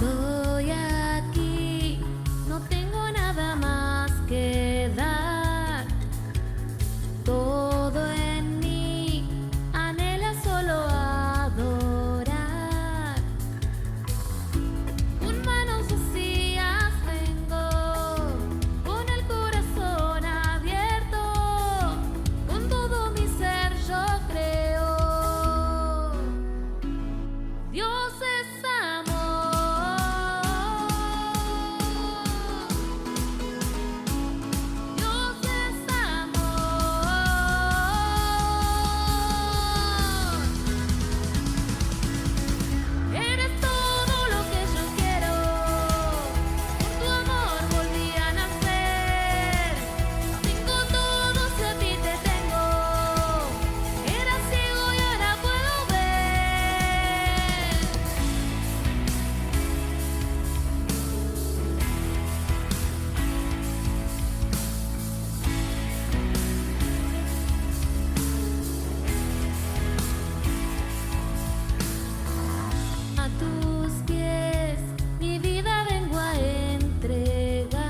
Estoy aquí, no tengo nada más que dar. Todo en mí anhela solo adorar. Con manos vacías vengo, con el corazón abierto, con todo mi ser yo creo. Dios es amor. Dios es amor. Eres todo lo que yo quiero. Por tu amor volví a nacer. Tengo todo si a ti te tengo. Era ciego y ahora puedo ver. A tus pies mi vida vengo a entregar.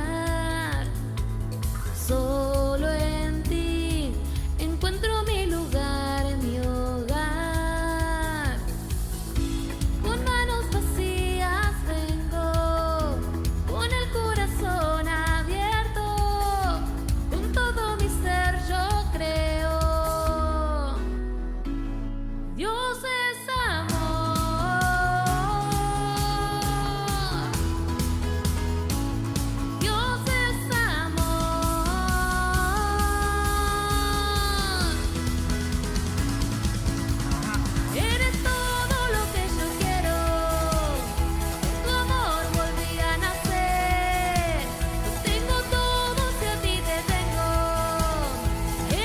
Solo en ti encuentro mi lugar, mi hogar. Con manos vacías vengo, con el corazón abierto, con todo mi ser yo creo. Dios es amor. Dios es amor. Eres todo lo que yo quiero. Por tu amor volví a nacer. Lo tengo todo si a ti te tengo.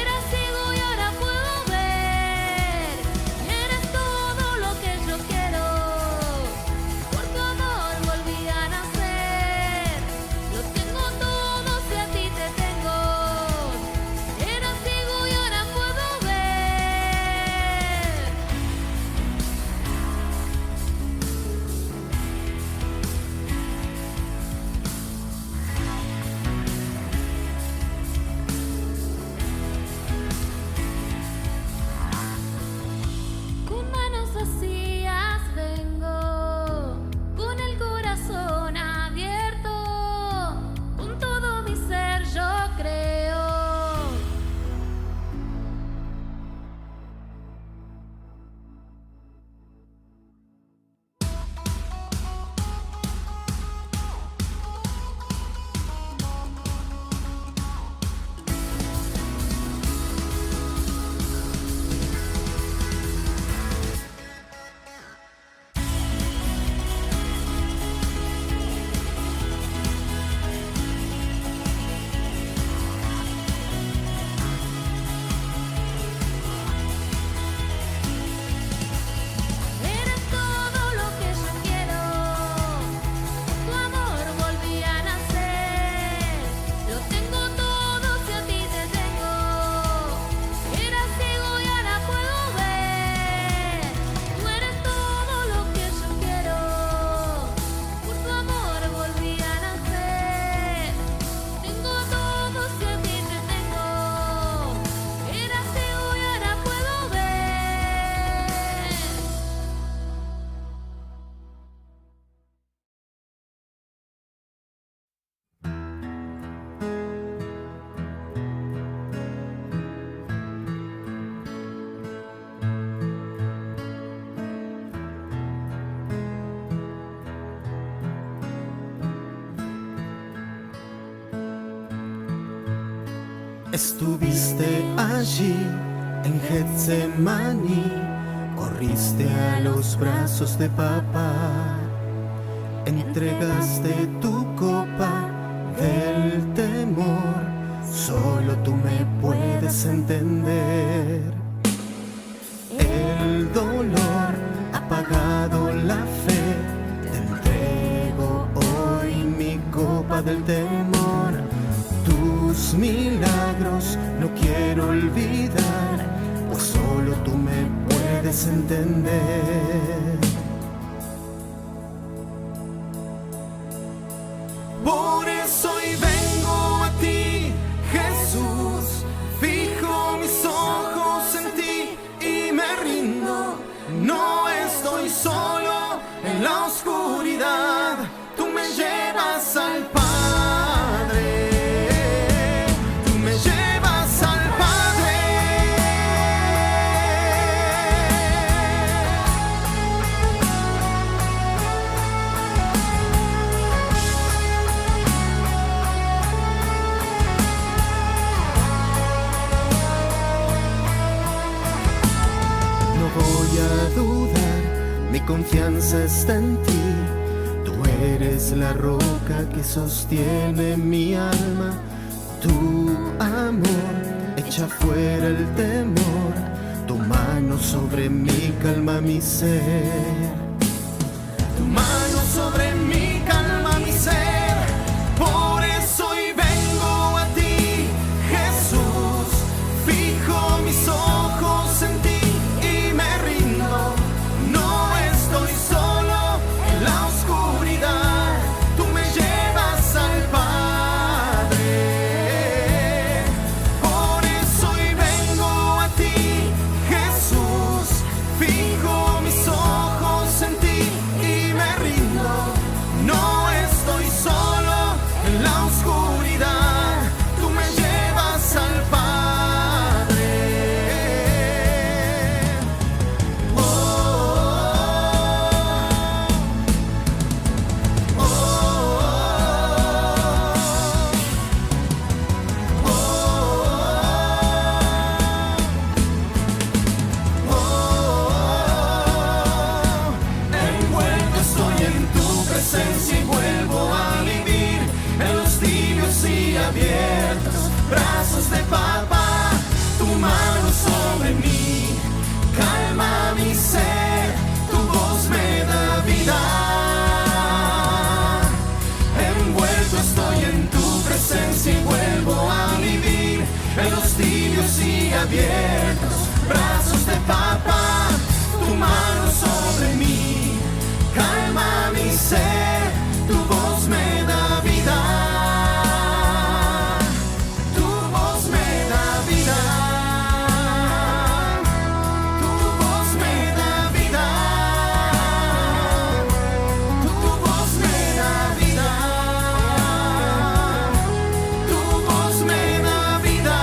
Era ciego y ahora puedo ver. Eres todo lo que yo quiero. Por tu amor volví a nacer. Lo tengo todo si a ti te tengo. Era ciego y ahora puedo ver. Con manos vacías vengo, con el corazón abierto, con todo mi ser yo creo. Eres todo lo que yo quiero. Por tu amor volví a nacer. Lo tengo todo si a ti te tengo. Era ciego y ahora puedo ver. Tú eres todo lo que yo quiero. Por tu amor volví a nacer. Tengo todo si a ti te tengo. Era ciego y ahora puedo ver. Estuviste allí en Getsemaní, corriste a los brazos de papá, entregaste tu copa del temor, solo tú me puedes entender. El dolor ha pagado la fe, te entrego hoy mi copa del temor. Tus milagros no quiero olvidar, pues solo tú me puedes entender. en la oscuridad, tú me llevas al Padre, tú me llevas al Padre. No voy a dudar, mi confianza está en ti. Tú eres la roca que sostiene mi alma. Tu amor echa fuera el temor. Tu mano sobre mí calma mi ser. Tu mano sobre mí calma mi ser. Por eso hoy vengo a ti, Jesús. Fijo mis ojos en ti y me rindo. No estoy solo en la oscuridad, tú me llevas al Padre. Por eso hoy vengo a ti, Jesús. Fijo mis ojos en ti y me rindo. No estoy solo en la oscuridad, tú me llevas al Padre. Oh, oh, oh, oh, oh. Envuelto estoy en tu presencia y vuelvo a vivir en los tibios y abiertos brazos de papá. Tu mano sobre mí calma mi ser, tu voz me da vida. Envuelto estoy en tu presencia y vuelvo a vivir en los tibios y abiertos brazos de papá. Tu mano sobre mí calma mi ser, tu voz me da vida. Tu voz me da vida. Tu voz me da vida. Tu voz me da vida. Tu voz me da vida.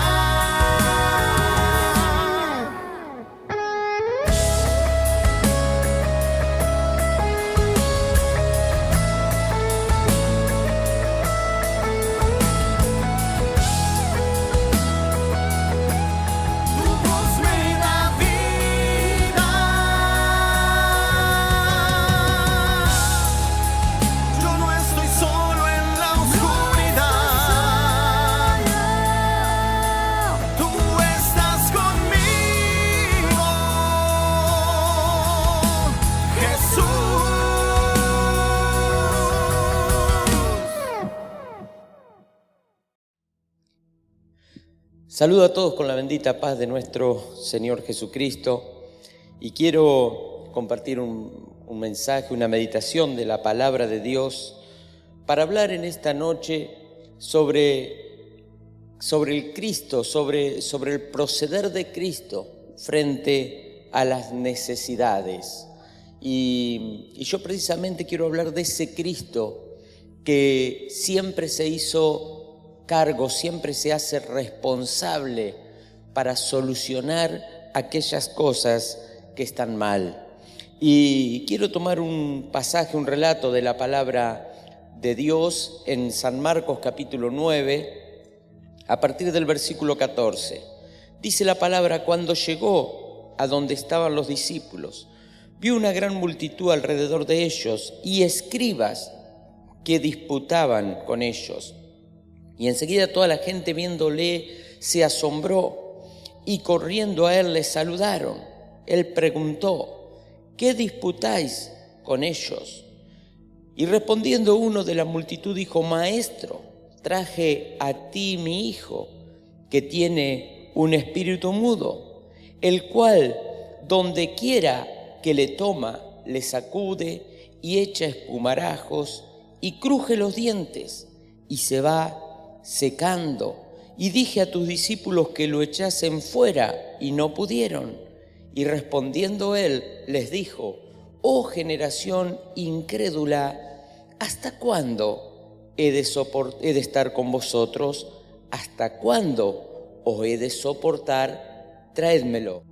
Tu voz me da vida. Yo no estoy solo en la oscuridad. Tú estás conmigo, Jesús. Saludo a todos con la bendita paz de nuestro Señor Jesucristo y quiero compartir un mensaje, una meditación de la palabra de Dios para hablar en esta noche sobre el Cristo, sobre el proceder de Cristo frente a las necesidades. Y yo precisamente quiero hablar de ese Cristo que siempre se hizo cargo, siempre se hace responsable para solucionar aquellas cosas que están mal. Y quiero tomar un pasaje, un relato de la palabra de Dios en San Marcos capítulo 9, a partir del versículo 14. Dice la palabra: cuando llegó a donde estaban los discípulos, vio una gran multitud alrededor de ellos y escribas que disputaban con ellos. Y enseguida toda la gente viéndole se asombró y corriendo a él le saludaron. Él preguntó: ¿qué disputáis con ellos? Y respondiendo uno de la multitud dijo: Maestro, traje a ti mi hijo, que tiene un espíritu mudo, el cual donde quiera que le toma, le sacude y echa espumarajos y cruje los dientes y se va secando. Y dije a tus discípulos que lo echasen fuera y no pudieron. Y respondiendo él les dijo: oh generación incrédula, ¿hasta cuándo he de estar con vosotros? ¿Hasta cuándo os he de soportar? Traédmelo.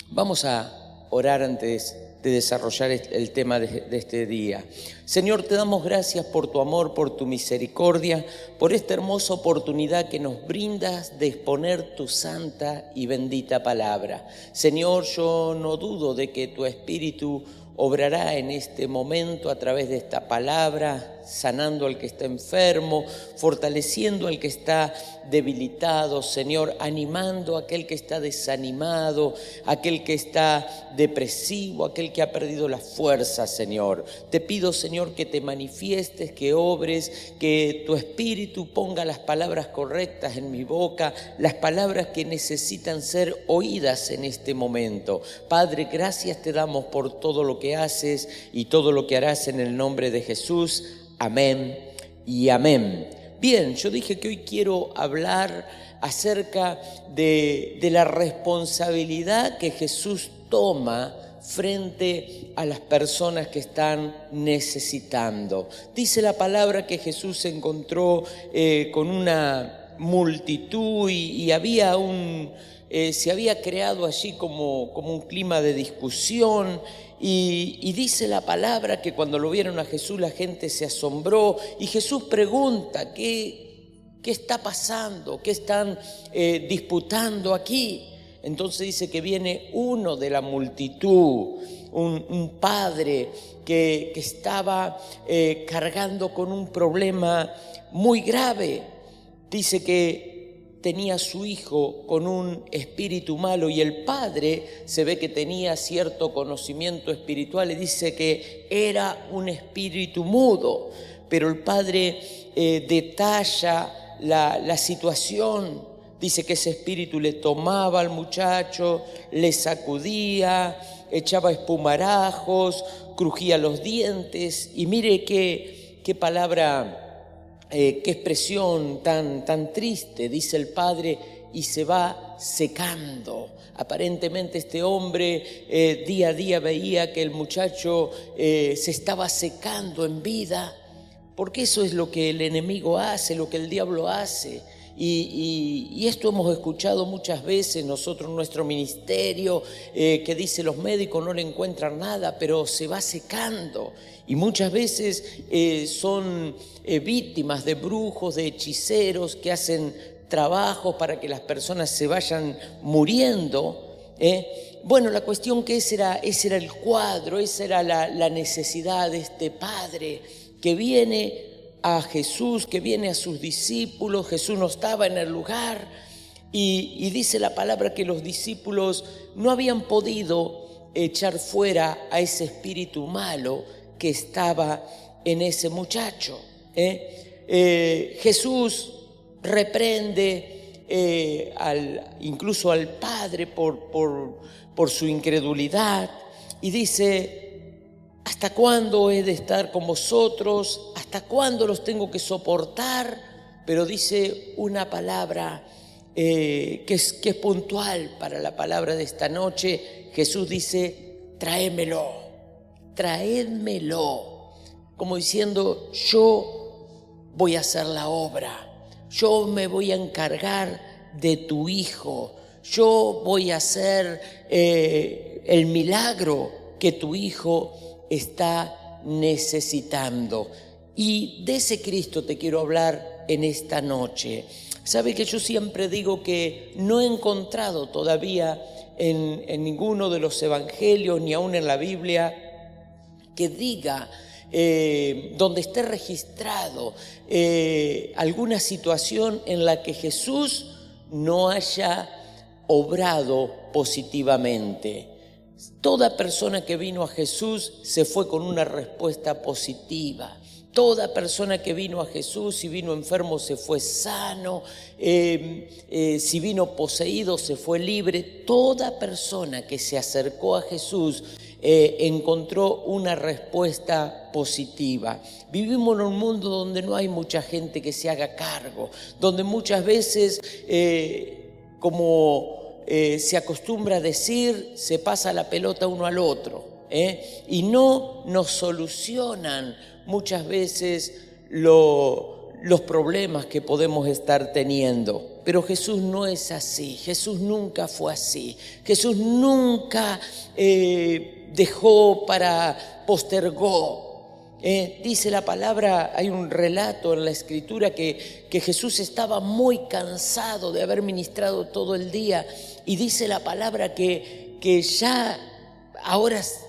Vamos a orar antes de desarrollar el tema de este día. Señor, te damos gracias por tu amor, por tu misericordia, por esta hermosa oportunidad que nos brindas de exponer tu santa y bendita palabra. Señor, yo no dudo de que tu Espíritu obrará en este momento a través de esta palabra, sanando al que está enfermo, fortaleciendo al que está debilitado, Señor, animando a aquel que está desanimado, aquel que está depresivo, aquel que ha perdido la fuerza, Señor. Te pido, Señor, que te manifiestes, que obres, que tu Espíritu ponga las palabras correctas en mi boca, las palabras que necesitan ser oídas en este momento. Padre, gracias te damos por todo lo que haces y todo lo que harás en el nombre de Jesús. Amén y amén. Bien, yo dije que hoy quiero hablar acerca de la responsabilidad que Jesús toma frente a las personas que están necesitando. Dice la palabra que Jesús se encontró con una multitud y había se había creado allí como un clima de discusión. Y dice la palabra que cuando lo vieron a Jesús la gente se asombró y Jesús pregunta, ¿qué está pasando? ¿Qué están disputando aquí? Entonces dice que viene uno de la multitud, un padre que estaba cargando con un problema muy grave. Dice que tenía a su hijo con un espíritu malo y el padre se ve que tenía cierto conocimiento espiritual y dice que era un espíritu mudo, pero el padre detalla la situación. Dice que ese espíritu le tomaba al muchacho, le sacudía, echaba espumarajos, crujía los dientes y mire qué palabra. Qué expresión tan triste, dice el padre, y se va secando. Aparentemente este hombre día a día veía que el muchacho se estaba secando en vida, porque eso es lo que el enemigo hace, lo que el diablo hace. Y esto hemos escuchado muchas veces nosotros en nuestro ministerio, que dice los médicos no le encuentran nada, pero se va secando. Y muchas veces son víctimas de brujos, de hechiceros que hacen trabajos para que las personas se vayan muriendo. Bueno, la cuestión que ese era el cuadro, esa era la necesidad de este padre que viene a Jesús, que viene a sus discípulos. Jesús no estaba en el lugar y dice la palabra que los discípulos no habían podido echar fuera a ese espíritu malo que estaba en ese muchacho. Jesús reprende incluso al padre por su incredulidad y dice: ¿hasta cuándo he de estar con vosotros? ¿Hasta cuándo los tengo que soportar? Pero dice una palabra que es puntual para la palabra de esta noche. Jesús dice: tráemelo, traédmelo. Como diciendo, yo voy a hacer la obra, yo me voy a encargar de tu hijo, yo voy a hacer el milagro que tu hijo está necesitando. Y de ese Cristo te quiero hablar en esta noche. Sabe que yo siempre digo que no he encontrado todavía en ninguno de los evangelios ni aún en la Biblia que diga donde esté registrado alguna situación en la que Jesús no haya obrado positivamente. Toda persona que vino a Jesús se fue con una respuesta positiva. Toda persona que vino a Jesús, si vino enfermo, se fue sano. Si vino poseído, se fue libre. Toda persona que se acercó a Jesús encontró una respuesta positiva. Vivimos en un mundo donde no hay mucha gente que se haga cargo, donde muchas veces, se acostumbra a decir, se pasa la pelota uno al otro. y no nos solucionan muchas veces los problemas que podemos estar teniendo. Pero Jesús no es así, Jesús nunca fue así, Jesús nunca postergó. Dice la palabra, hay un relato en la Escritura que Jesús estaba muy cansado de haber ministrado todo el día, y dice la palabra que ya a horas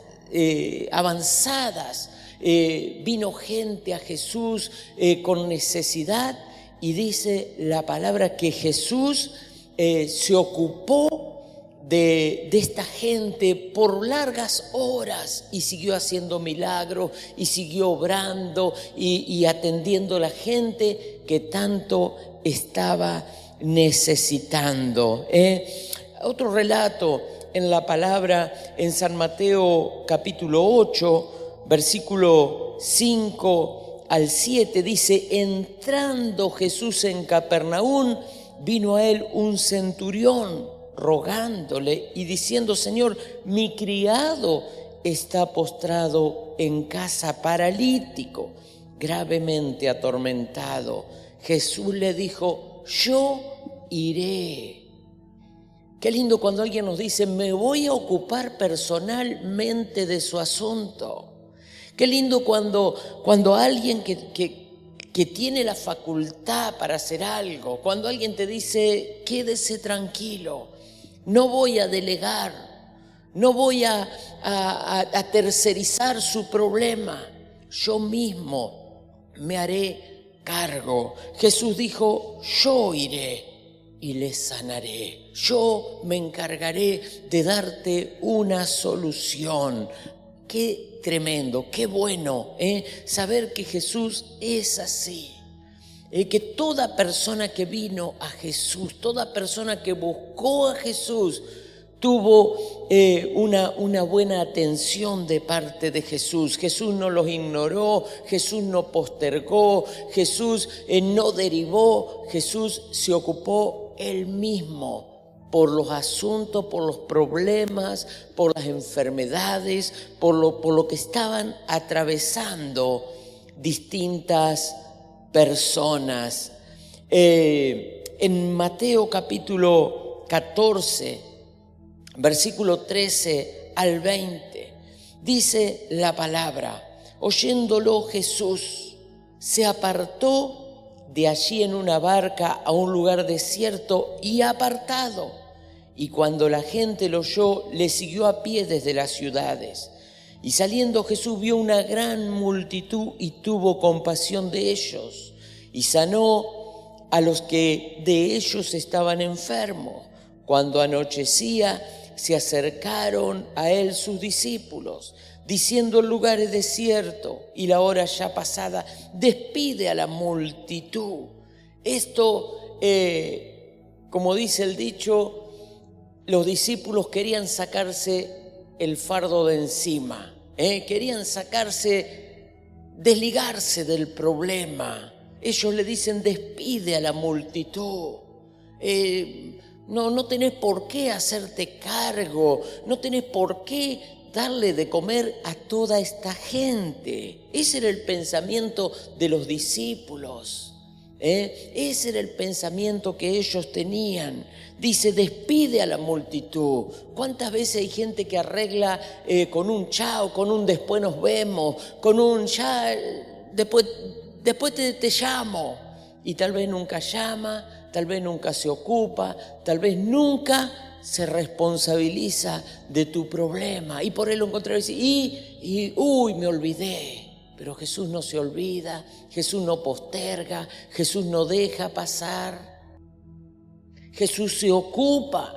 avanzadas vino gente a Jesús con necesidad, y dice la palabra que Jesús se ocupó de esta gente por largas horas y siguió haciendo milagros y siguió obrando y atendiendo a la gente que tanto estaba necesitando. Otro relato en la palabra, en San Mateo capítulo 8, versículo 5 al 7, dice: entrando Jesús en Capernaum, vino a él un centurión rogándole y diciendo: Señor, mi criado está postrado en casa, paralítico, gravemente atormentado. Jesús le dijo: yo iré. Qué lindo cuando alguien nos dice: me voy a ocupar personalmente de su asunto. Qué lindo cuando alguien que tiene la facultad para hacer algo, cuando alguien te dice: quédese tranquilo, no voy a delegar, no voy a tercerizar su problema, yo mismo me haré cargo. Jesús dijo: yo iré y le sanaré, yo me encargaré de darte una solución. Qué tremendo, qué bueno saber que Jesús es así. Que toda persona que vino a Jesús, toda persona que buscó a Jesús, tuvo una buena atención de parte de Jesús. Jesús no los ignoró, Jesús no postergó, Jesús no derivó, Jesús se ocupó él mismo por los asuntos, por los problemas, por las enfermedades, por lo que estaban atravesando distintas personas. En Mateo capítulo 14, versículo 13 al 20, dice la palabra: oyéndolo Jesús se apartó de allí en una barca a un lugar desierto y apartado. Y cuando la gente lo oyó, le siguió a pie desde las ciudades. Y saliendo Jesús vio una gran multitud y tuvo compasión de ellos, y sanó a los que de ellos estaban enfermos. Cuando anochecía, se acercaron a él sus discípulos, diciendo: el lugar es desierto y la hora ya pasada, despide a la multitud. Esto, como dice el dicho, los discípulos querían sacarse el fardo de encima, querían desligarse del problema. Ellos le dicen: despide a la multitud, no tenés por qué hacerte cargo, no tenés por qué darle de comer a toda esta gente. Ese era el pensamiento de los discípulos, ese era el pensamiento que ellos tenían. Dice: despide a la multitud. ¿Cuántas veces hay gente que arregla con un chao, con un después nos vemos, con un ya, después te llamo? Y tal vez nunca llama, tal vez nunca se ocupa, tal vez nunca se responsabiliza de tu problema. Y por él lo encontré y me olvidé. Pero Jesús no se olvida, Jesús no posterga, Jesús no deja pasar. Jesús se ocupa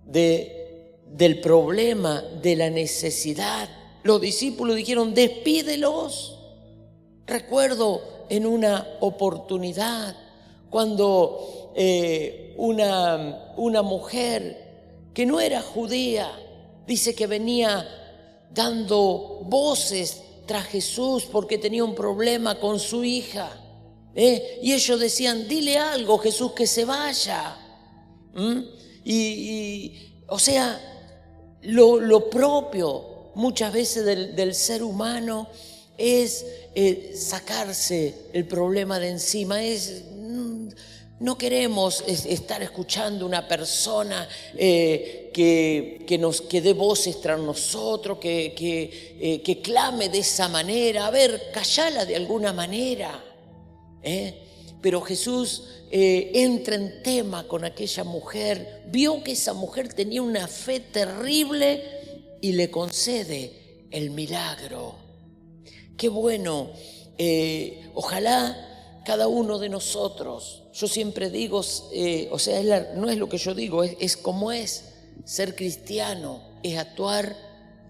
del problema, de la necesidad. Los discípulos dijeron: despídelos. Recuerdo en una oportunidad cuando una mujer que no era judía, dice que venía dando voces tras Jesús porque tenía un problema con su hija. Y ellos decían: dile algo, Jesús, que se vaya. O sea, lo propio muchas veces del ser humano es sacarse el problema de encima, no queremos estar escuchando una persona que dé voces tras nosotros, que clame de esa manera. A ver, callala de alguna manera. Pero Jesús entra en tema con aquella mujer, vio que esa mujer tenía una fe terrible y le concede el milagro. Qué bueno, ojalá cada uno de nosotros, yo siempre digo, no es lo que yo digo, es como es. Ser cristiano es actuar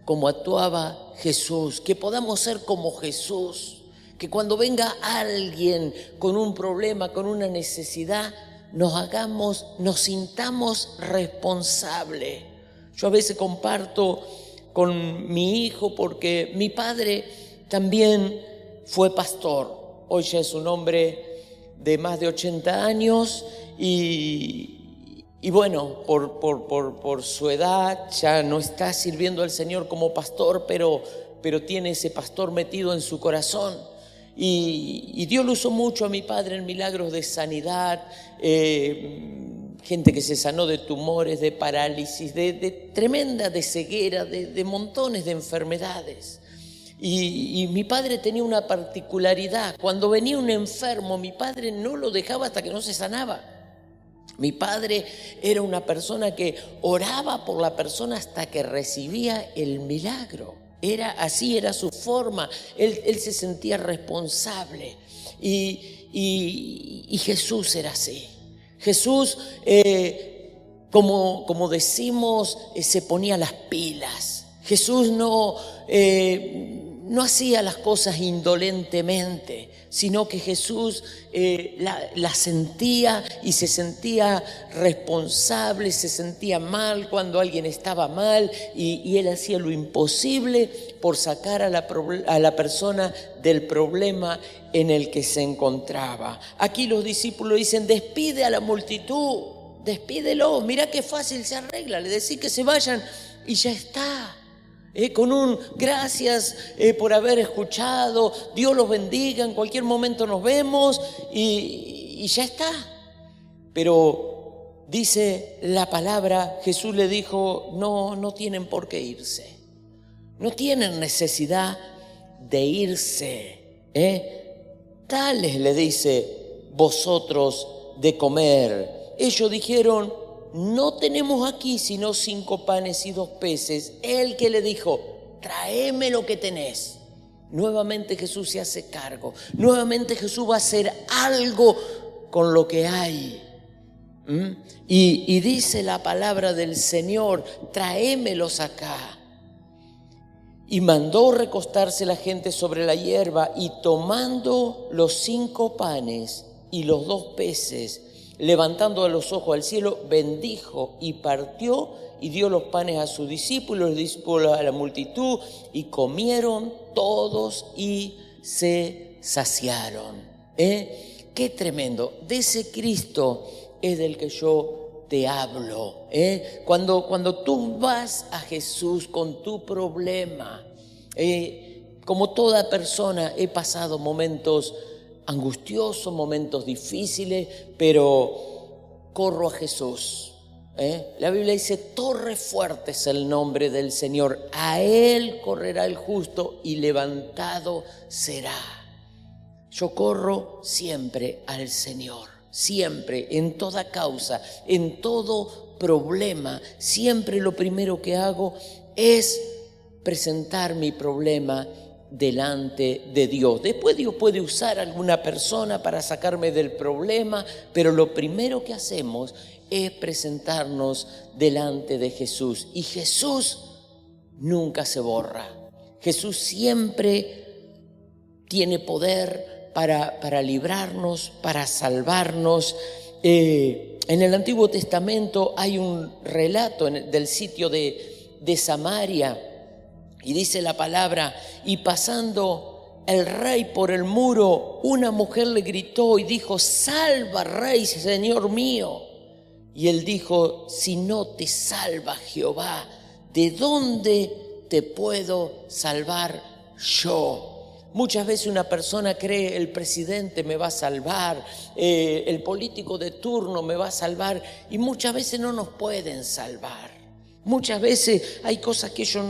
como actuaba Jesús, que podamos ser como Jesús, que cuando venga alguien con un problema, con una necesidad, nos sintamos responsables. Yo a veces comparto con mi hijo porque mi padre también fue pastor. Hoy ya es un hombre de más de 80 años y bueno, por su edad ya no está sirviendo al Señor como pastor, pero tiene ese pastor metido en su corazón. Y Dios lo usó mucho a mi padre en milagros de sanidad, gente que se sanó de tumores, de parálisis, de tremenda, de ceguera, de montones de enfermedades. Y mi padre tenía una particularidad. Cuando venía un enfermo, mi padre no lo dejaba hasta que no se sanaba. Mi padre era una persona que oraba por la persona hasta que recibía el milagro. Así era su forma. Él se sentía responsable. Y Jesús era así. Jesús, como decimos, se ponía las pilas. Jesús no hacía las cosas indolentemente, sino que Jesús la sentía y se sentía responsable, se sentía mal cuando alguien estaba mal y él hacía lo imposible por sacar a la persona del problema en el que se encontraba. Aquí los discípulos dicen: despide a la multitud, despídelo, mira qué fácil se arregla, le decís que se vayan y ya está. Con un gracias por haber escuchado, Dios los bendiga, en cualquier momento nos vemos y ya está. Pero dice la palabra, Jesús le dijo: no tienen por qué irse, no tienen necesidad de irse. Dales, le dice, vosotros de comer. Ellos dijeron: no tenemos aquí sino 5 panes y 2 peces. Él que le dijo: tráeme lo que tenés. Nuevamente Jesús se hace cargo. Nuevamente Jesús va a hacer algo con lo que hay. Y dice la palabra del Señor: tráemelos acá. Y mandó recostarse la gente sobre la hierba, y tomando los 5 panes y los 2 peces, levantando los ojos al cielo, bendijo y partió y dio los panes a sus discípulos, los discípulos a la multitud, y comieron todos y se saciaron. Qué tremendo. De ese Cristo es del que yo te hablo. Cuando tú vas a Jesús con tu problema, como toda persona he pasado momentos angustiosos, momentos difíciles, pero corro a Jesús. La Biblia dice: torre fuerte es el nombre del Señor, a Él correrá el justo y levantado será. Yo corro siempre al Señor, siempre, en toda causa, en todo problema. Siempre lo primero que hago es presentar mi problema delante de Dios. Después Dios puede usar a alguna persona para sacarme del problema, pero lo primero que hacemos es presentarnos delante de Jesús. Y Jesús nunca se borra. Jesús siempre tiene poder para librarnos, para salvarnos. En el Antiguo Testamento hay un relato del sitio de Samaria. Y dice la palabra: y pasando el rey por el muro, una mujer le gritó y dijo: salva, rey, señor mío. Y él dijo: si no te salva Jehová, ¿de dónde te puedo salvar yo. Muchas veces una persona cree el presidente me va a salvar, el político de turno me va a salvar, y muchas veces no nos pueden salvar. Muchas veces hay cosas que ellos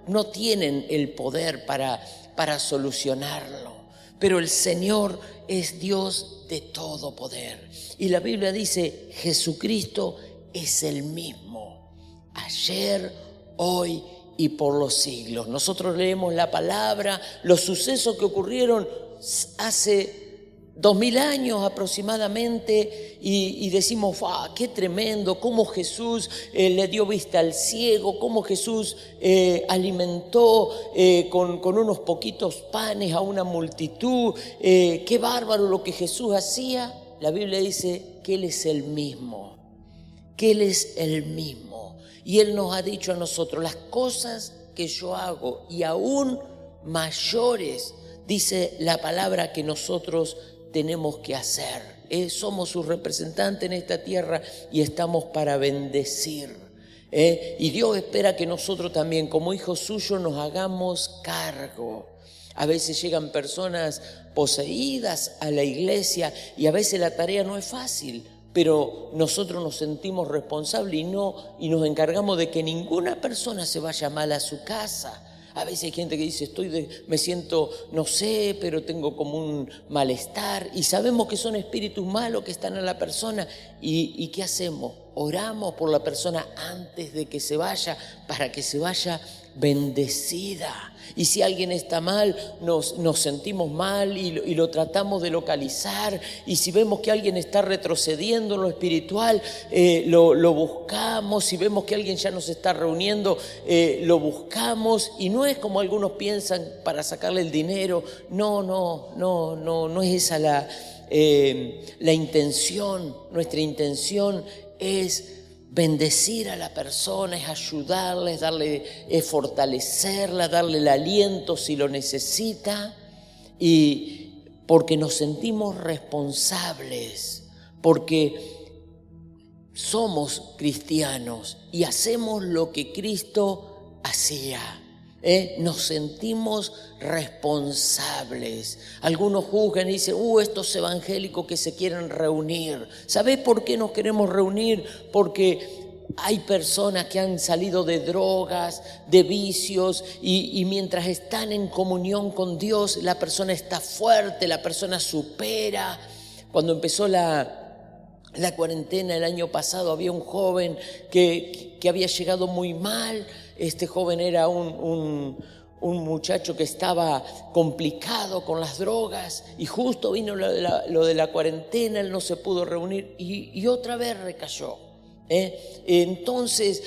no tienen el poder para solucionarlo. Pero el Señor es Dios de todo poder. Y la Biblia dice, Jesucristo es el mismo, ayer, hoy y por los siglos. Nosotros leemos la palabra, los sucesos que ocurrieron hace 2000 años aproximadamente y decimos, qué tremendo, cómo Jesús le dio vista al ciego, cómo Jesús alimentó con unos poquitos panes a una multitud, qué bárbaro lo que Jesús hacía. La Biblia dice que Él es el mismo, que Él es el mismo. Y Él nos ha dicho a nosotros, las cosas que yo hago y aún mayores, dice la palabra, que nosotros tenemos que hacer. Somos sus representantes en esta tierra y estamos para bendecir. Y Dios espera que nosotros también, como hijos suyos, nos hagamos cargo. A veces llegan personas poseídas a la iglesia y a veces la tarea no es fácil. Pero nosotros nos sentimos responsables y nos encargamos de que ninguna persona se vaya mal a su casa. A veces hay gente que dice, me siento, no sé, pero tengo como un malestar. Y sabemos que son espíritus malos que están en la persona. ¿Y qué hacemos? Oramos por la persona antes de que se vaya, para que se vaya bendecida. Y si alguien está mal, nos sentimos mal y lo tratamos de localizar. Y si vemos que alguien está retrocediendo en lo espiritual, lo buscamos. Si vemos que alguien ya nos está reuniendo, lo buscamos. Y no es como algunos piensan, para sacarle el dinero. No es esa la intención. Nuestra intención es bendecir a la persona, es ayudarla, es fortalecerla, darle el aliento si lo necesita, y porque nos sentimos responsables, porque somos cristianos y hacemos lo que Cristo hacía. Nos sentimos responsables. Algunos juzgan y dicen, estos evangélicos que se quieren reunir. ¿Sabés por qué nos queremos reunir? Porque hay personas que han salido de drogas, de vicios, y mientras están en comunión con Dios, la persona está fuerte, la persona supera. Cuando empezó la cuarentena el año pasado, había un joven que había llegado muy mal. Este joven era un muchacho que estaba complicado con las drogas, y justo vino lo de la cuarentena, él no se pudo reunir y otra vez recayó. Entonces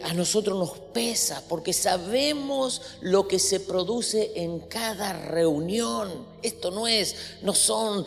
a nosotros nos pesa, porque sabemos lo que se produce en cada reunión. Esto no son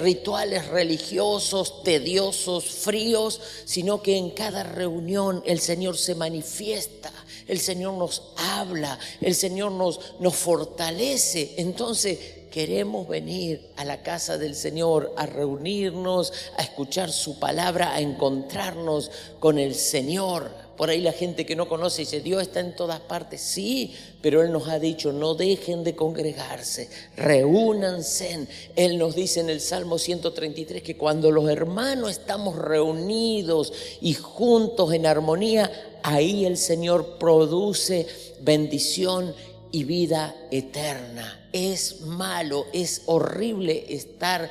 rituales religiosos, tediosos, fríos, sino que en cada reunión el Señor se manifiesta, el Señor nos habla, el Señor nos fortalece. Entonces queremos venir a la casa del Señor, a reunirnos, a escuchar su palabra, a encontrarnos con el Señor. Por ahí la gente que no conoce dice, Dios está en todas partes. Sí, pero Él nos ha dicho, no dejen de congregarse, reúnanse. Él nos dice en el Salmo 133 que cuando los hermanos estamos reunidos y juntos en armonía, ahí el Señor produce bendición y vida eterna. Es malo, es horrible estar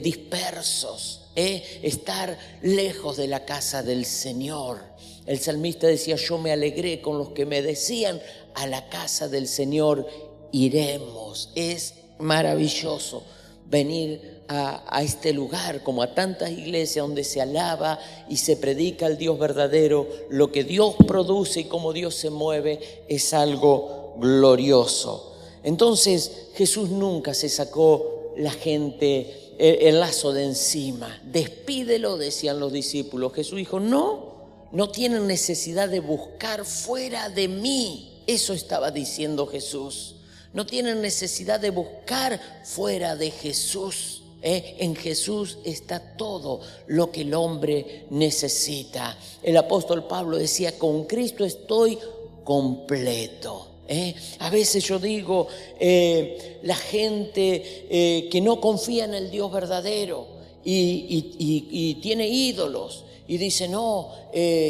dispersos, estar lejos de la casa del Señor. El salmista decía, yo me alegré con los que me decían, a la casa del Señor iremos. Es maravilloso venir a este lugar, como a tantas iglesias donde se alaba y se predica al Dios verdadero. Lo que Dios produce y cómo Dios se mueve es algo glorioso. Entonces Jesús nunca se sacó la gente el lazo de encima. Despídelo, decían los discípulos. Jesús dijo, no tienen necesidad de buscar fuera de mí. Eso estaba diciendo Jesús. No tienen necesidad de buscar fuera de Jesús. En Jesús está todo lo que el hombre necesita. El apóstol Pablo decía, con Cristo estoy completo. A veces yo digo, la gente que no confía en el Dios verdadero y tiene ídolos y dice, no,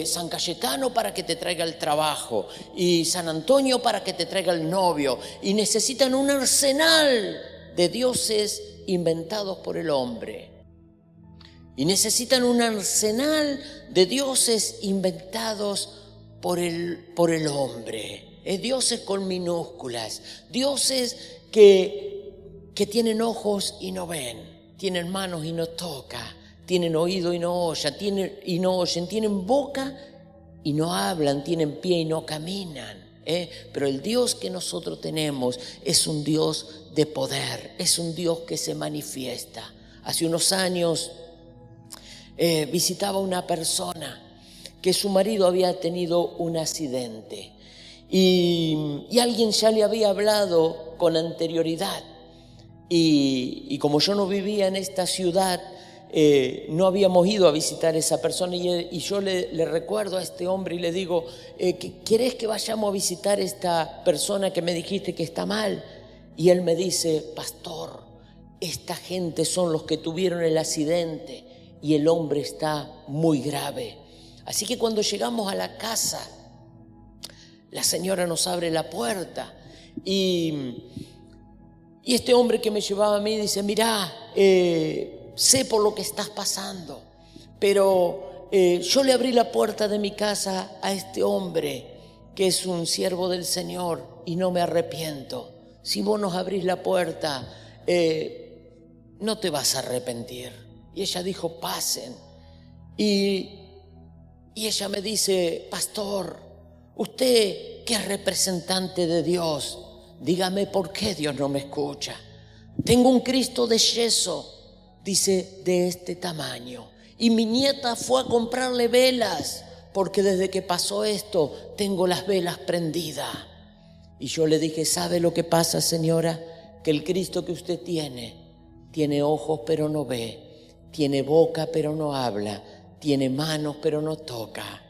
San Cayetano para que te traiga el trabajo y San Antonio para que te traiga el novio, y necesitan un arsenal de dioses inventados por el hombre. Y necesitan un arsenal de dioses inventados por el hombre. Dioses con minúsculas. Dioses que tienen ojos y no ven. Tienen manos y no tocan. Tienen oído y no oyen. Tienen boca y no hablan. Tienen pie y no caminan. Pero el Dios que nosotros tenemos es un Dios de poder. Es un Dios que se manifiesta. Hace unos años visitaba una persona que su marido había tenido un accidente y alguien ya le había hablado con anterioridad y como yo no vivía en esta ciudad, no habíamos ido a visitar a esa persona y yo le recuerdo a este hombre y le digo, ¿querés que vayamos a visitar a esta persona que me dijiste que está mal? Y él me dice, pastor, esta gente son los que tuvieron el accidente y el hombre está muy grave. Así que cuando llegamos a la casa, la señora nos abre la puerta y este hombre que me llevaba a mí dice, mirá, sé por lo que estás pasando, pero yo le abrí la puerta de mi casa a este hombre que es un siervo del Señor y no me arrepiento. Si vos nos abrís la puerta, no te vas a arrepentir. Y ella dijo, pasen. Y ella me dice, pastor, usted que es representante de Dios, dígame por qué Dios no me escucha. Tengo un Cristo de yeso, dice, de este tamaño. Y mi nieta fue a comprarle velas, porque desde que pasó esto, tengo las velas prendidas. Y yo le dije, ¿sabe lo que pasa, señora? Que el Cristo que usted tiene ojos pero no ve. Tiene boca pero no habla, tiene manos pero no toca.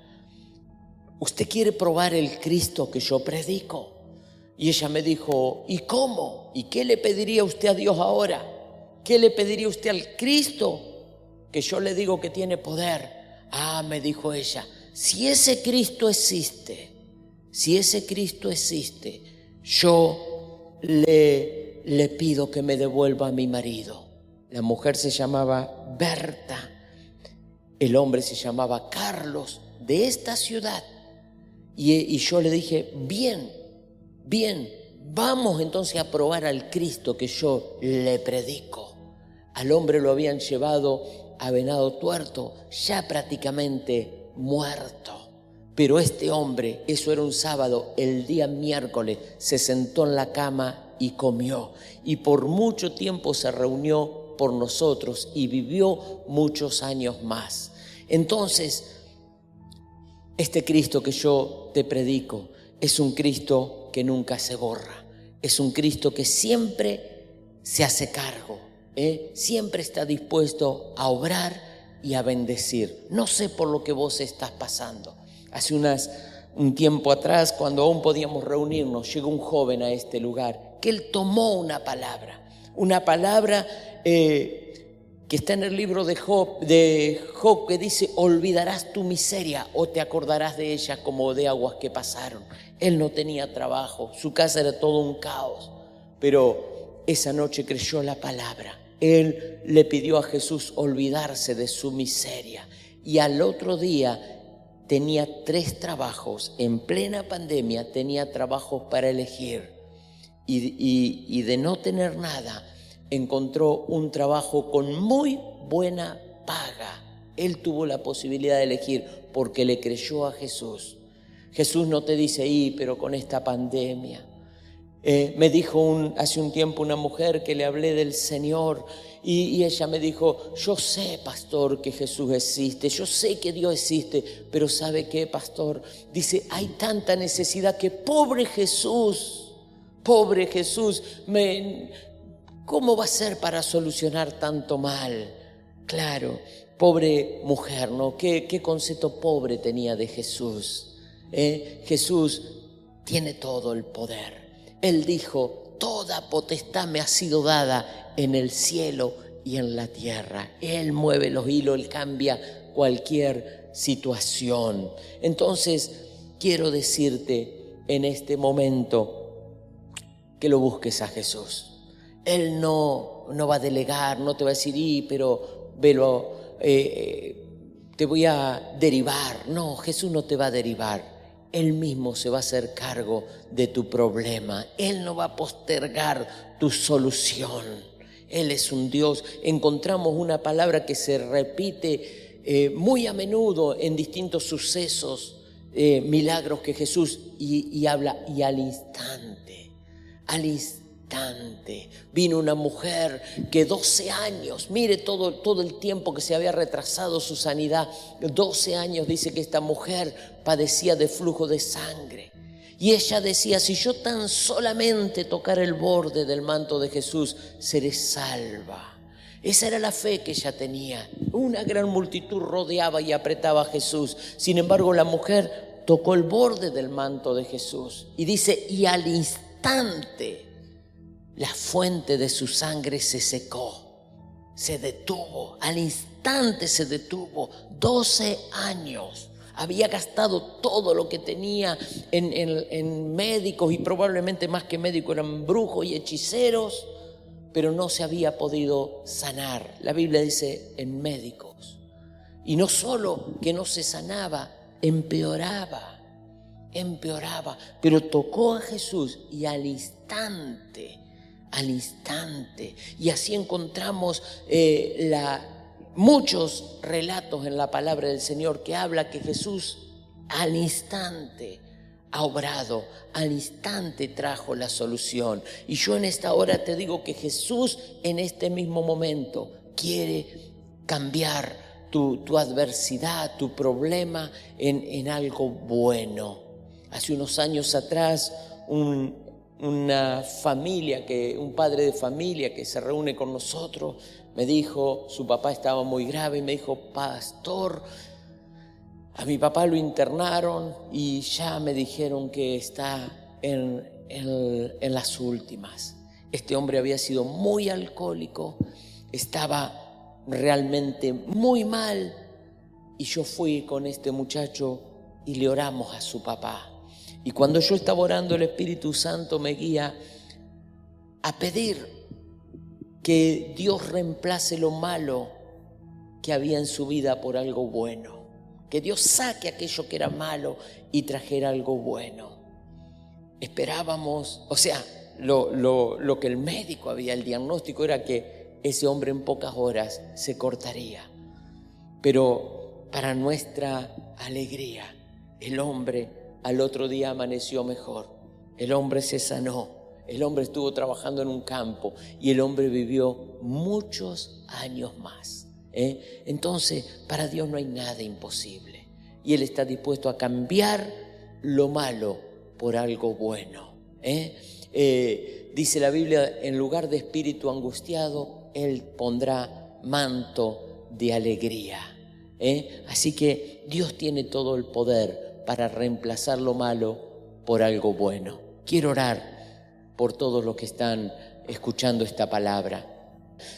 ¿Usted quiere probar el Cristo que yo predico? Y ella me dijo, ¿y cómo? ¿Y qué le pediría usted a Dios ahora? ¿Qué le pediría usted al Cristo que yo le digo que tiene poder? Me dijo ella, si ese Cristo existe, yo le pido que me devuelva a mi marido. La mujer se llamaba Berta, el hombre se llamaba Carlos, de esta ciudad. Y yo le dije, bien, vamos entonces a probar al Cristo que yo le predico. Al hombre lo habían llevado a Venado Tuerto, ya prácticamente muerto. Pero este hombre, eso era un sábado, el día miércoles, se sentó en la cama y comió. Y por mucho tiempo se reunió por nosotros y vivió muchos años más. Entonces, este Cristo que yo te predico es un Cristo que nunca se borra, es un Cristo que siempre se hace cargo, siempre está dispuesto a obrar y a bendecir. No sé por lo que vos estás pasando. Hace un tiempo atrás, cuando aún podíamos reunirnos, llegó un joven a este lugar que él tomó una palabra que está en el libro de Job, que dice, olvidarás tu miseria o te acordarás de ella como de aguas que pasaron. Él no tenía trabajo, su casa era todo un caos, pero esa noche creyó la palabra. Él le pidió a Jesús olvidarse de su miseria y al otro día tenía 3 trabajos. En plena pandemia tenía trabajos para elegir y de no tener nada encontró un trabajo con muy buena paga. Él tuvo la posibilidad de elegir porque le creyó a Jesús. Jesús no te dice, pero con esta pandemia. Me dijo hace un tiempo una mujer que le hablé del Señor y ella me dijo, yo sé, pastor, que Jesús existe, yo sé que Dios existe, pero ¿sabe qué, pastor? Dice, hay tanta necesidad que pobre Jesús, ¿cómo va a ser para solucionar tanto mal? Claro, pobre mujer, ¿no? ¿Qué concepto pobre tenía de Jesús? Jesús tiene todo el poder. Él dijo: toda potestad me ha sido dada en el cielo y en la tierra. Él mueve los hilos, Él cambia cualquier situación. Entonces, quiero decirte en este momento que lo busques a Jesús. Él no va a delegar, no te va a decir, pero velo, te voy a derivar. No, Jesús no te va a derivar. Él mismo se va a hacer cargo de tu problema. Él no va a postergar tu solución. Él es un Dios. Encontramos una palabra que se repite muy a menudo en distintos sucesos, milagros que Jesús y habla, y al instante. Vino una mujer que 12 años, mire todo el tiempo que se había retrasado su sanidad. 12 años dice que esta mujer padecía de flujo de sangre. Y ella decía: si yo tan solamente tocar el borde del manto de Jesús, seré salva. Esa era la fe que ella tenía. Una gran multitud rodeaba y apretaba a Jesús. Sin embargo, la mujer tocó el borde del manto de Jesús. Y dice: y al instante la fuente de su sangre se secó, se detuvo, al instante se detuvo. 12 años. Había gastado todo lo que tenía en médicos, y probablemente más que médicos eran brujos y hechiceros, pero no se había podido sanar. La Biblia dice en médicos. Y no solo que no se sanaba, empeoraba. Pero tocó a Jesús y al instante. Y así encontramos muchos relatos en la palabra del Señor que habla que Jesús al instante ha obrado, al instante trajo la solución. Y yo en esta hora te digo que Jesús en este mismo momento quiere cambiar tu adversidad, tu problema en algo bueno. Hace unos años atrás, un padre de familia que se reúne con nosotros me dijo, su papá estaba muy grave, y me dijo: pastor, a mi papá lo internaron y ya me dijeron que está en las últimas. Este hombre había sido muy alcohólico, estaba realmente muy mal, y yo fui con este muchacho y le oramos a su papá. Y cuando yo estaba orando, el Espíritu Santo me guía a pedir que Dios reemplace lo malo que había en su vida por algo bueno. Que Dios saque aquello que era malo y trajera algo bueno. Esperábamos, lo que el médico había, el diagnóstico era que ese hombre en pocas horas se cortaría. Pero para nuestra alegría, el hombre al otro día amaneció mejor. El hombre se sanó. El hombre estuvo trabajando en un campo y el hombre vivió muchos años más. Entonces, para Dios no hay nada imposible. Y Él está dispuesto a cambiar lo malo por algo bueno. Dice la Biblia, en lugar de espíritu angustiado, Él pondrá manto de alegría. Así que Dios tiene todo el poder para reemplazar lo malo por algo bueno. Quiero orar por todos los que están escuchando esta palabra.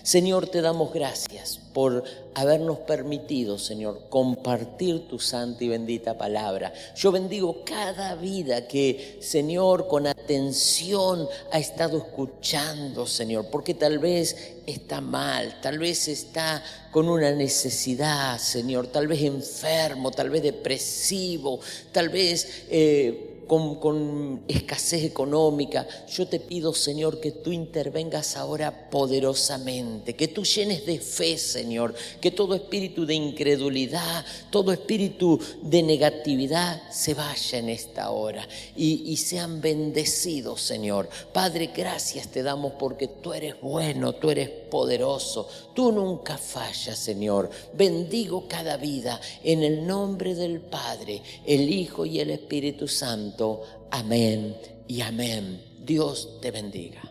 Señor, te damos gracias por habernos permitido, Señor, compartir tu santa y bendita palabra. Yo bendigo cada vida que, Señor, con atención ha estado escuchando, Señor, porque tal vez está mal, tal vez está con una necesidad, Señor, tal vez enfermo, tal vez depresivo, tal vez con escasez económica. Yo te pido, Señor, que tú intervengas ahora poderosamente, que tú llenes de fe, Señor, que todo espíritu de incredulidad, todo espíritu de negatividad se vaya en esta hora y sean bendecidos, Señor. Padre, gracias te damos porque tú eres bueno, tú eres poderoso, tú nunca fallas, Señor. Bendigo cada vida en el nombre del Padre, el Hijo y el Espíritu Santo. Amén y amén. Dios te bendiga.